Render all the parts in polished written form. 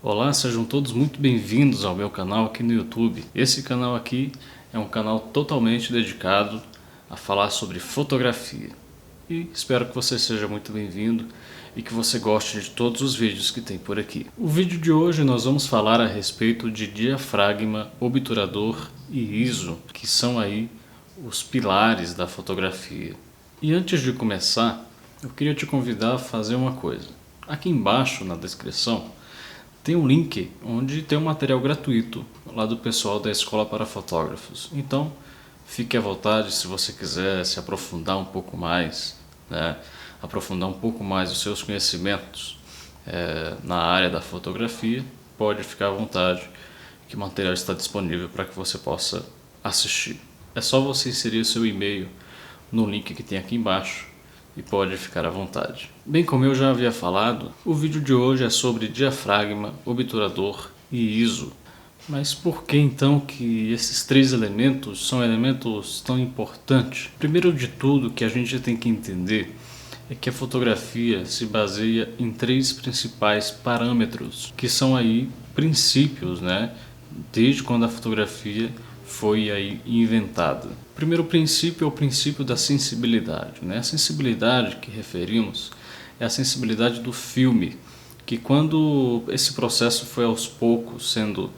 Olá, sejam todos muito bem-vindos ao meu canal aqui no YouTube. Esse canal aqui é um canal totalmente dedicado a falar sobre fotografia. E espero que você seja muito bem-vindo e que você goste de todos os vídeos que tem por aqui. O vídeo de hoje nós vamos falar a respeito de diafragma, obturador e ISO, que são aí os pilares da fotografia. E antes de começar, eu queria te convidar a fazer uma coisa. Aqui embaixo na descrição tem um link onde tem um material gratuito lá do pessoal da Escola para Fotógrafos. Então, fique à vontade se você quiser se aprofundar um pouco mais, aprofundar um pouco mais os seus conhecimentos na área da fotografia, pode ficar à vontade, que o material está disponível para que você possa assistir. É só você inserir o seu e-mail no link que tem aqui embaixo e pode ficar à vontade. Bem, como eu já havia falado, o vídeo de hoje é sobre diafragma, obturador e ISO. Mas por que então que esses três elementos são elementos tão importantes? Primeiro de tudo, que a gente tem que entender é que a fotografia se baseia em três principais parâmetros, que são aí princípios, desde quando a fotografia foi aí inventada. O primeiro princípio é o princípio da sensibilidade. A sensibilidade que referimos é a sensibilidade do filme, que quando esse processo foi aos poucos sendo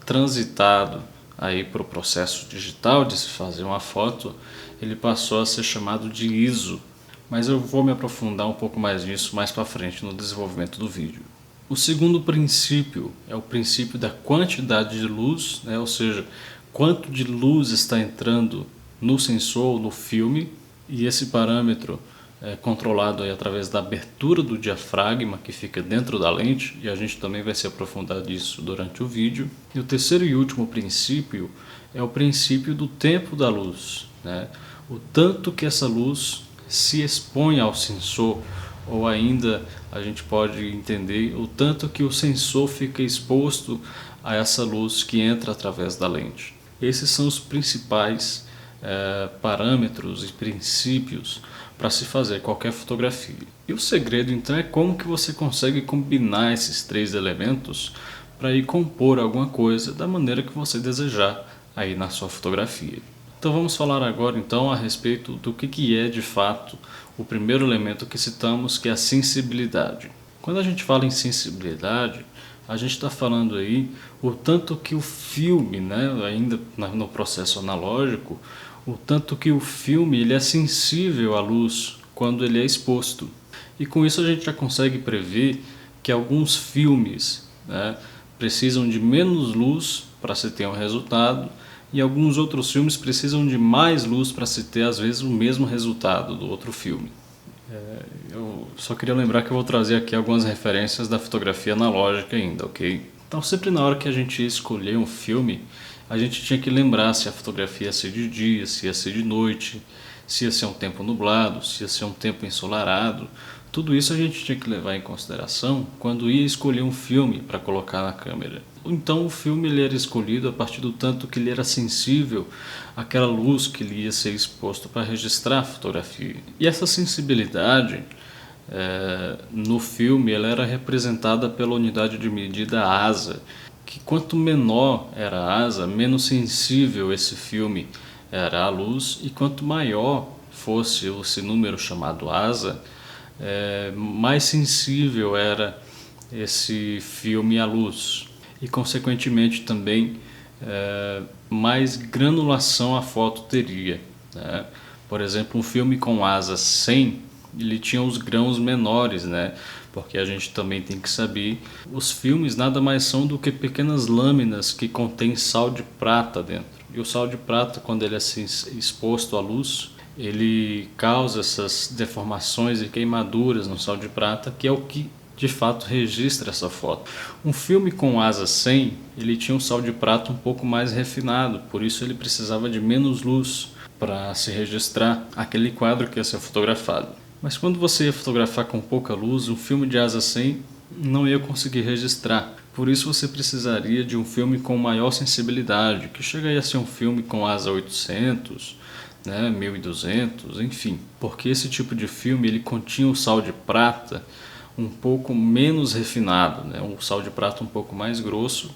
transitado aí para o processo digital de se fazer uma foto, ele passou a ser chamado de ISO. Mas eu vou me aprofundar um pouco mais nisso mais para frente no desenvolvimento do vídeo. O segundo princípio é o princípio da quantidade de luz, ou seja, quanto de luz está entrando no sensor ou no filme, e esse parâmetro é controlado aí através da abertura do diafragma que fica dentro da lente, e a gente também vai se aprofundar nisso durante o vídeo. E o terceiro e último princípio é o princípio do tempo da luz, o tanto que essa luz se expõe ao sensor, ou ainda a gente pode entender o tanto que o sensor fica exposto a essa luz que entra através da lente. Esses são os principais parâmetros e princípios para se fazer qualquer fotografia. E o segredo então é como que você consegue combinar esses três elementos para ir compor alguma coisa da maneira que você desejar aí na sua fotografia. Então vamos falar agora então a respeito do que é de fato o primeiro elemento que citamos, que é a sensibilidade. Quando a gente fala em sensibilidade, a gente está falando aí o tanto que o filme, ainda no processo analógico, o tanto que o filme ele é sensível à luz quando ele é exposto. E com isso a gente já consegue prever que alguns filmes precisam de menos luz para se ter um resultado, e alguns outros filmes precisam de mais luz para se ter, às vezes, o mesmo resultado do outro filme. Eu só queria lembrar que eu vou trazer aqui algumas referências da fotografia analógica ainda, ok? Então, sempre na hora que a gente ia escolher um filme, a gente tinha que lembrar se a fotografia ia ser de dia, se ia ser de noite, se ia ser um tempo nublado, se ia ser um tempo ensolarado. Tudo isso a gente tinha que levar em consideração quando ia escolher um filme para colocar na câmera. Então o filme ele era escolhido a partir do tanto que ele era sensível àquela luz que ele ia ser exposto para registrar a fotografia. E essa sensibilidade no filme ela era representada pela unidade de medida ASA, que quanto menor era a ASA, menos sensível esse filme era à luz, e quanto maior fosse esse número chamado ASA, mais sensível era esse filme à luz, e consequentemente também mais granulação a foto teria. Por exemplo, um filme com ASA 100, ele tinha os grãos menores, porque a gente também tem que saber, os filmes nada mais são do que pequenas lâminas que contêm sal de prata dentro, e o sal de prata, quando ele é exposto à luz, ele causa essas deformações e queimaduras no sal de prata, que é o que de fato registra essa foto. Um filme com ASA 100, ele tinha um sal de prata um pouco mais refinado, por isso ele precisava de menos luz para se registrar aquele quadro que ia ser fotografado. Mas quando você ia fotografar com pouca luz, um filme de ASA 100 não ia conseguir registrar. Por isso você precisaria de um filme com maior sensibilidade, que chega a ser um filme com ASA 800, 1200, enfim. Porque esse tipo de filme ele continha o sal de prata um pouco menos refinado, né? Um sal de prata um pouco mais grosso,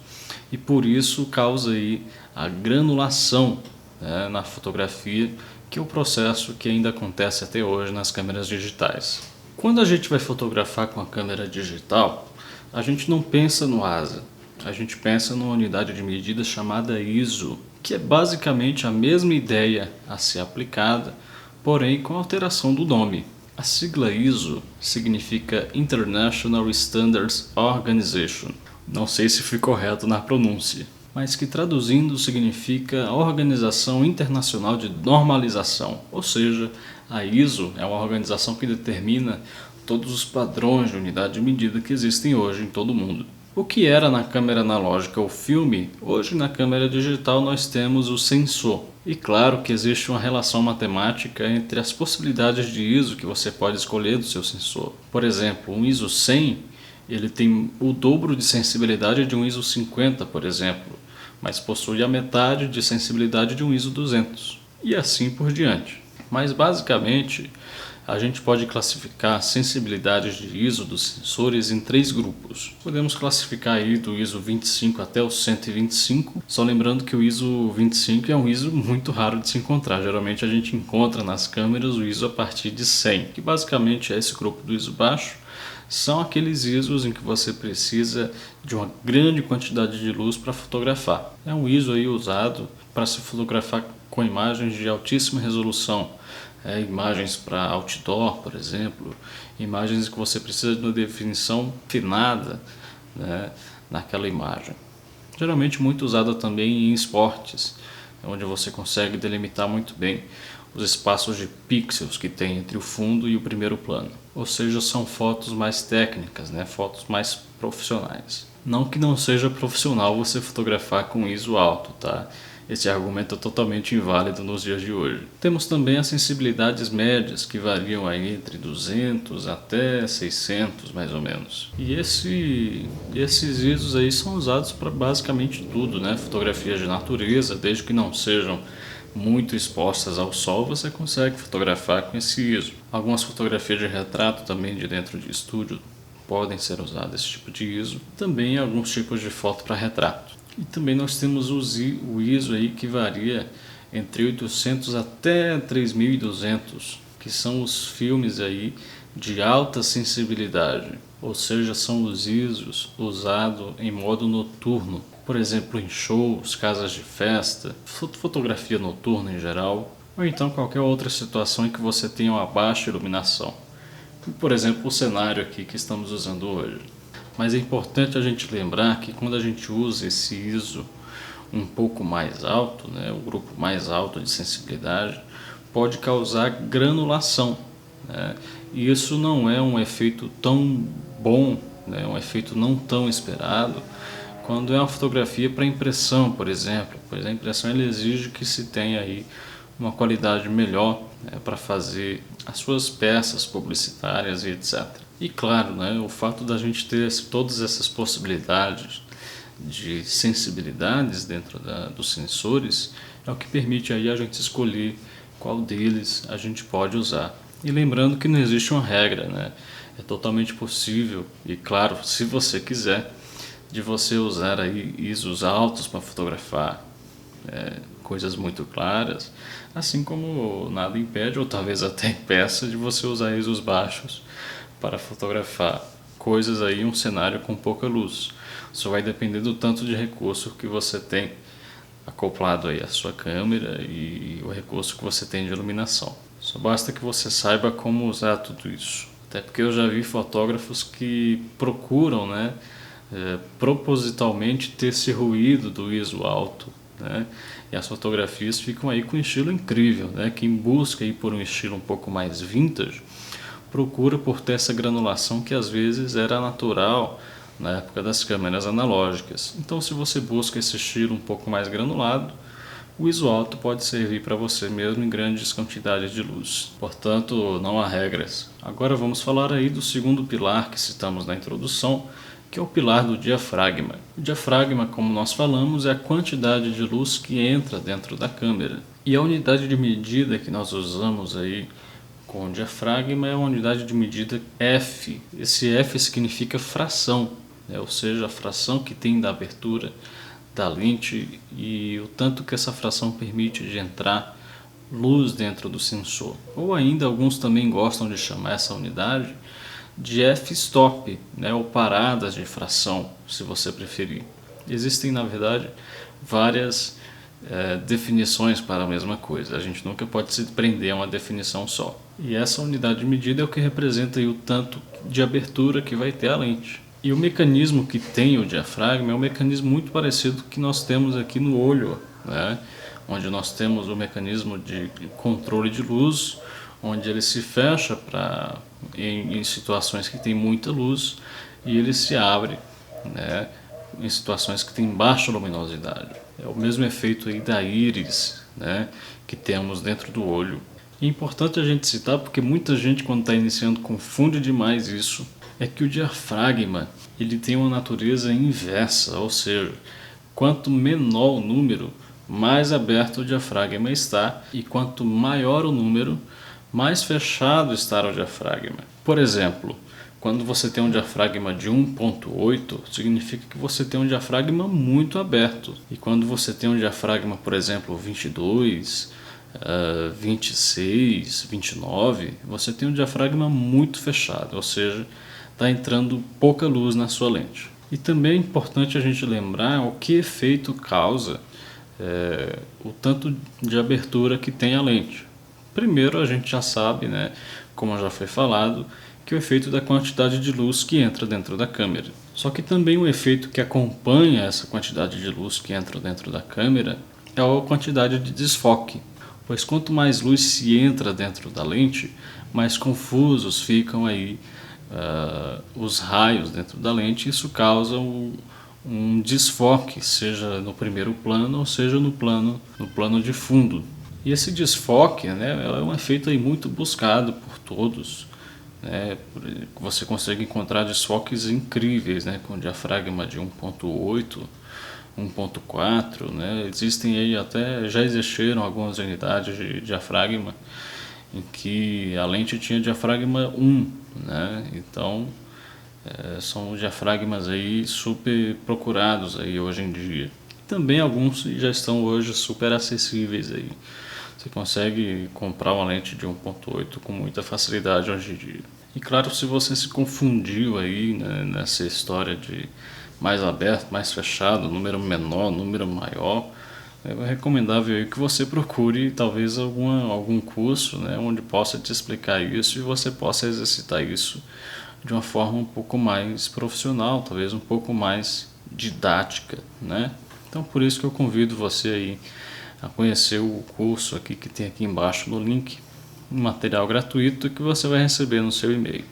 e por isso causa aí a granulação, né, na fotografia, que é o processo que ainda acontece até hoje nas câmeras digitais. Quando a gente vai fotografar com a câmera digital, a gente não pensa no ASA, a gente pensa numa unidade de medida chamada ISO, que é basicamente a mesma ideia a ser aplicada, porém com alteração do nome. A sigla ISO significa International Standards Organization. Não sei se fui correto na pronúncia, mas que traduzindo significa Organização Internacional de Normalização, ou seja, a ISO é uma organização que determina todos os padrões de unidade de medida que existem hoje em todo o mundo. O que era na câmera analógica o filme, hoje na câmera digital nós temos o sensor. E claro que existe uma relação matemática entre as possibilidades de ISO que você pode escolher do seu sensor. Por exemplo, um ISO 100, ele tem o dobro de sensibilidade de um ISO 50, por exemplo, mas possui a metade de sensibilidade de um ISO 200, e assim por diante. Mas basicamente, a gente pode classificar as sensibilidades de ISO dos sensores em 3 grupos. Podemos classificar aí do ISO 25 até o 125, só lembrando que o ISO 25 é um ISO muito raro de se encontrar. Geralmente a gente encontra nas câmeras o ISO a partir de 100, que basicamente é esse grupo do ISO baixo. São aqueles ISOs em que você precisa de uma grande quantidade de luz para fotografar. É um ISO aí usado para se fotografar com imagens de altíssima resolução. Imagens para outdoor, por exemplo, imagens que você precisa de uma definição afinada, né, naquela imagem. Geralmente muito usada também em esportes, onde você consegue delimitar muito bem os espaços de pixels que tem entre o fundo e o primeiro plano. Ou seja, são fotos mais técnicas, né, fotos mais profissionais. Não que não seja profissional você fotografar com ISO alto, tá? Esse argumento é totalmente inválido nos dias de hoje. Temos também as sensibilidades médias, que variam aí entre 200 até 600 mais ou menos. E esses ISOs aí são usados para basicamente tudo, né? Fotografias de natureza, desde que não sejam muito expostas ao sol, você consegue fotografar com esse ISO. Algumas fotografias de retrato também de dentro de estúdio podem ser usadas esse tipo de ISO. Também alguns tipos de foto para retrato. E também nós temos o ISO aí que varia entre 800 até 3200, que são os filmes aí de alta sensibilidade, ou seja, são os ISOs usados em modo noturno, por exemplo, em shows, casas de festa, fotografia noturna em geral, ou então qualquer outra situação em que você tenha uma baixa iluminação, por exemplo, o cenário aqui que estamos usando hoje. Mas é importante a gente lembrar que quando a gente usa esse ISO um pouco mais alto, né, o grupo mais alto de sensibilidade, pode causar granulação, né? E isso não é um efeito tão bom, né, um efeito não tão esperado quando é uma fotografia para impressão, por exemplo. Pois a impressão ela exige que se tenha aí uma qualidade melhor, né, para fazer as suas peças publicitárias e etc. E claro, né, o fato da gente ter todas essas possibilidades de sensibilidades dentro dos sensores é o que permite aí a gente escolher qual deles a gente pode usar. E lembrando que não existe uma regra, né? É totalmente possível e claro, se você quiser, de você usar aí ISOs altos para fotografar coisas muito claras, assim como nada impede ou talvez até impeça de você usar ISOs baixos para fotografar coisas aí, um cenário com pouca luz. Isso vai depender do tanto de recurso que você tem acoplado aí à sua câmera e o recurso que você tem de iluminação. Só basta que você saiba como usar tudo isso. Até porque eu já vi fotógrafos que procuram, né, propositalmente ter esse ruído do ISO alto, né, e as fotografias ficam aí com um estilo incrível, né? Quem busca aí por um estilo um pouco mais vintage procura por ter essa granulação que às vezes era natural na época das câmeras analógicas. Então, se você busca esse estilo um pouco mais granulado, o ISO alto pode servir para você mesmo em grandes quantidades de luz. Portanto, não há regras. Agora vamos falar aí do segundo pilar que citamos na introdução, que é o pilar do diafragma. O diafragma, como nós falamos, é a quantidade de luz que entra dentro da câmera. E a unidade de medida que nós usamos aí com o diafragma é a unidade de medida f. Esse f significa fração, né? Ou seja, a fração que tem da abertura da lente e o tanto que essa fração permite de entrar luz dentro do sensor. Ou ainda alguns também gostam de chamar essa unidade de f-stop, né? Ou paradas de fração, se você preferir. Existem, na verdade, várias definições para a mesma coisa. A gente nunca pode se prender a uma definição só. E essa unidade de medida é o que representa aí o tanto de abertura que vai ter a lente. E o mecanismo que tem o diafragma é um mecanismo muito parecido que nós temos aqui no olho, né? Onde nós temos o mecanismo de controle de luz, onde ele se fecha em situações que tem muita luz e ele se abre, né, em situações que tem baixa luminosidade. É o mesmo efeito aí da íris, né, que temos dentro do olho. É importante a gente citar porque muita gente, quando está iniciando, confunde demais isso. É que o diafragma ele tem uma natureza inversa, ou seja, quanto menor o número, mais aberto o diafragma está, e quanto maior o número, mais fechado está o diafragma. Por exemplo, quando você tem um diafragma de 1.8, significa que você tem um diafragma muito aberto. E quando você tem um diafragma, por exemplo, 22, 26, 29, você tem um diafragma muito fechado, ou seja, está entrando pouca luz na sua lente. E também é importante a gente lembrar o que efeito causa o tanto de abertura que tem a lente. Primeiro, a gente já sabe, né, como já foi falado, que o efeito da quantidade de luz que entra dentro da câmera. Só que também o efeito que acompanha essa quantidade de luz que entra dentro da câmera é a quantidade de desfoque. Pois quanto mais luz se entra dentro da lente, mais confusos ficam aí os raios dentro da lente. Isso causa um desfoque, seja no primeiro plano ou seja no plano de fundo. E esse desfoque, né, é um efeito aí muito buscado por todos, né? Você consegue encontrar desfoques incríveis, né, com diafragma de 1.8, 1.4, né? Existem aí já existiram algumas unidades de diafragma em que a lente tinha diafragma 1, né? Então são diafragmas aí super procurados aí hoje em dia. Também alguns já estão hoje super acessíveis aí. Você consegue comprar uma lente de 1.8 com muita facilidade hoje em dia. E claro, se você se confundiu aí, né, nessa história de mais aberto, mais fechado, número menor, número maior, é recomendável aí que você procure talvez algum curso, né, onde possa te explicar isso e você possa exercitar isso de uma forma um pouco mais profissional, talvez um pouco mais didática, né? Então por isso que eu convido você aí a conhecer o curso aqui que tem aqui embaixo no link, um material gratuito que você vai receber no seu e-mail.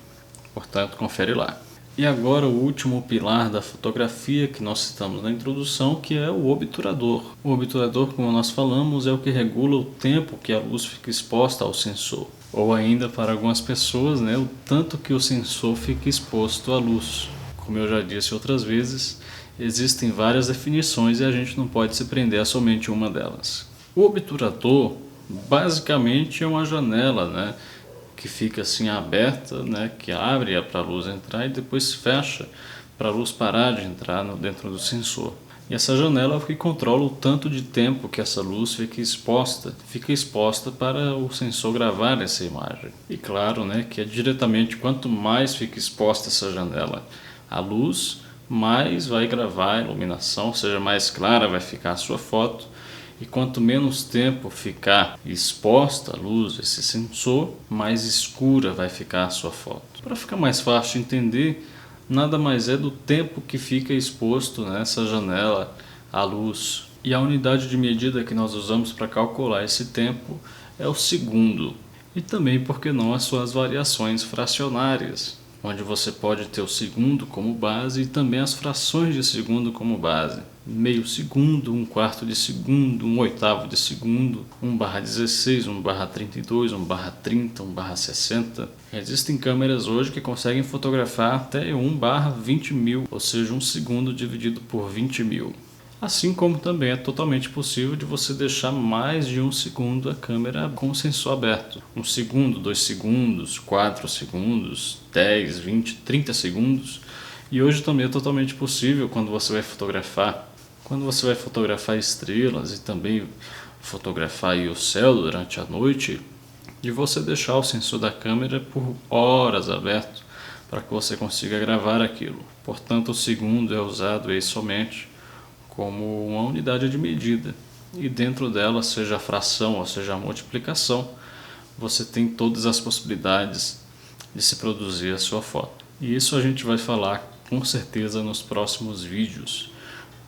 Portanto, confere lá. E agora o último pilar da fotografia que nós citamos na introdução, que é o obturador. O obturador, como nós falamos, é o que regula o tempo que a luz fica exposta ao sensor. Ou ainda, para algumas pessoas, né, o tanto que o sensor fica exposto à luz. Como eu já disse outras vezes, existem várias definições e a gente não pode se prender a somente uma delas. O obturador basicamente é uma janela, né, que fica assim aberta, né, que abre para a luz entrar e depois fecha para a luz parar de entrar dentro do sensor. E essa janela é o que controla o tanto de tempo que essa luz fica exposta para o sensor gravar essa imagem. E claro, né, que é diretamente quanto mais fica exposta essa janela à luz, mais vai gravar a iluminação, ou seja, mais clara vai ficar a sua foto. E quanto menos tempo ficar exposta à luz, esse sensor, mais escura vai ficar a sua foto. Para ficar mais fácil de entender, nada mais é do tempo que fica exposto nessa janela à luz. E a unidade de medida que nós usamos para calcular esse tempo é o segundo. E também, por que não, as suas variações fracionárias, onde você pode ter o segundo como base e também as frações de segundo como base. Meio segundo, 1/4 de segundo, 1/8 de segundo, 1/16, 1/32, 1/30, 1/60. Existem câmeras hoje que conseguem fotografar até 1/20.000, ou seja, 1 segundo dividido por 20.000. Assim como também é totalmente possível de você deixar mais de 1 segundo a câmera com o sensor aberto. 1 segundo, 2 segundos, 4 segundos, 10, 20, 30 segundos. E hoje também é totalmente possível quando você vai fotografar. Quando você vai fotografar estrelas e também fotografar aí o céu durante a noite, de você deixar o sensor da câmera por horas aberto para que você consiga gravar aquilo. Portanto, o segundo é usado aí somente como uma unidade de medida, e dentro dela, seja a fração ou seja a multiplicação, você tem todas as possibilidades de se produzir a sua foto. E isso a gente vai falar com certeza nos próximos vídeos,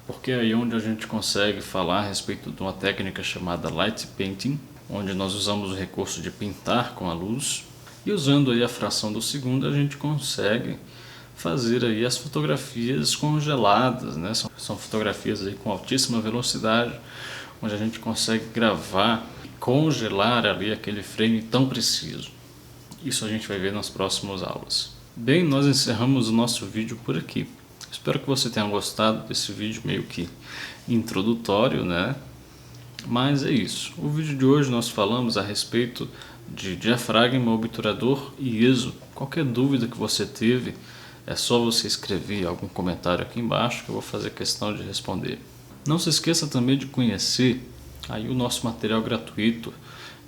porque é aí onde a gente consegue falar a respeito de uma técnica chamada light painting, onde nós usamos o recurso de pintar com a luz, e usando aí a fração do segundo a gente consegue fazer aí as fotografias congeladas, né? São fotografias aí com altíssima velocidade, onde a gente consegue gravar e congelar ali aquele frame tão preciso. Isso a gente vai ver nas próximas aulas. Bem, nós encerramos o nosso vídeo por aqui. Espero que você tenha gostado desse vídeo meio que introdutório, né? Mas é isso. O vídeo de hoje nós falamos a respeito de diafragma, obturador e ISO. Qualquer dúvida que você teve, é só você escrever algum comentário aqui embaixo que eu vou fazer questão de responder. Não se esqueça também de conhecer aí o nosso material gratuito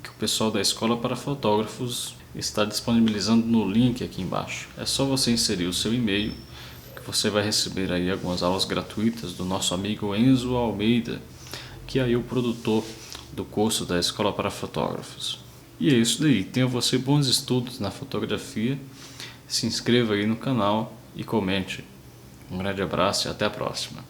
que o pessoal da Escola para Fotógrafos está disponibilizando no link aqui embaixo. É só você inserir o seu e-mail que você vai receber aí algumas aulas gratuitas do nosso amigo Enzo Almeida, que é aí o produtor do curso da Escola para Fotógrafos. E é isso daí. Tenha você bons estudos na fotografia. Se inscreva aí no canal e comente. Um grande abraço e até a próxima.